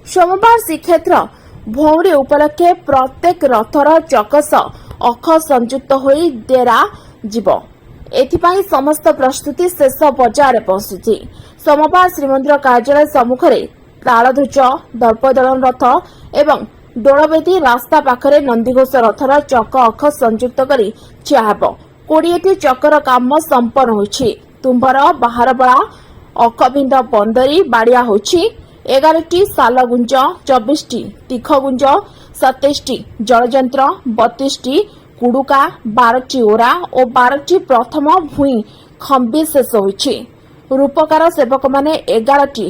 सोमवार श्रीक्षेत्र भौरी उपलक्षे प्रत्येक रथर चकस अख संयुक्त होई डेरा जीव एथिपाई समस्त प्रस्तुति शेष पर्यायर पहुंचुछि। सोमवार श्रीमंदिर कार्यालय सम्मुखरे तालध्वज दर्पदलन रथ एवं डोलवेदी रास्ता पाखरे नंदीघोष रथर चक अख संयुक्त करी छियाहेब। 20टी चकर काम संपन्न होइछि। तुम्बर बाहारबळा अखबिंद 15 बाड़िया होइछि। 11टी सालगुंज 24टी तीखगुंज 27टी जलयंत्र 32टी कुडुका 12टी ओरा और 12टी प्रथम भूई खंबी शेष होइछि। रूपकार सेवक माने 11टी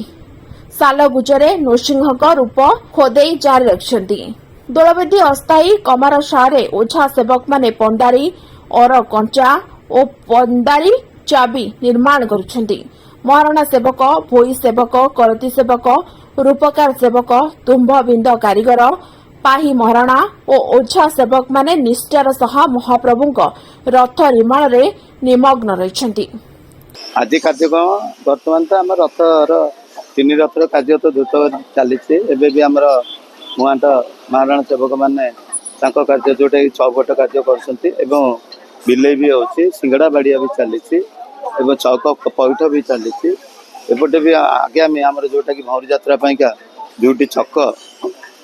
सालगुजरे नृसिंह रूप खोदेई जारी रखिछन्ति। दोलवेदी अस्थायी कमार शारे ओझा सेवक माने पंदारी और कंचा और पंदारी चाबी निर्माण करुछन्ति। महारणा सेवक भोई सेवक करती सेवक रूपकार सेवक तुम्भ बिंद कारीगर पाही महारणा और ओझा सेवक माने निष्ठार सह महाप्रभुक रथ निर्माण रे निमग्न रहिछन्ति। आज कार्यक्रम बर्तमान तो आम रथर 3 रथर कार्य तो द्रुत चली भी आम मुआंट महाराणा सेवक मैंने कार्य जोटा कि 6 फुट कार्य कर बिले भी होची सिंगड़ा बाड़िया भी चली चौक पैठ भी चली एपटे भी आगामी आम जोटा कि भौरी यात्रा का 2टी चक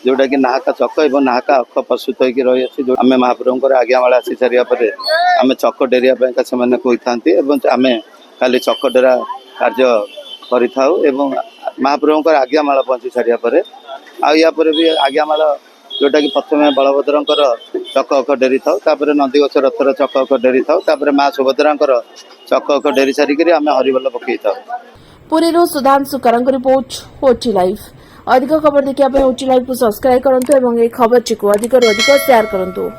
जोटा कि नाहका चक और नाहका अख प्रस्तुत होकर रही जो आम महाप्रभुଙ୍କର आज्ञामाला आसी सारिया पर आम चक डेरिया से कही आम खाली चक डेरा कार्य करूँ महाप्रभुଙ୍କର आज्ञामाला पहुँची सारिया पर या भी आज्ञामाला जोटा कि प्रथम बलभद्र चक अख डेरी था नंदीघोष रथर चक अख डेरी था माँ सुभद्रा चक अख डेरी सारिक आम हरिबोल पकई था। Puri Sudhanshu Karang report OT live. अधिक खबर देखिए ओटी लाइव को सब्सक्राइब करंतु एवं ए खबर को अधिक शेयर करंतु।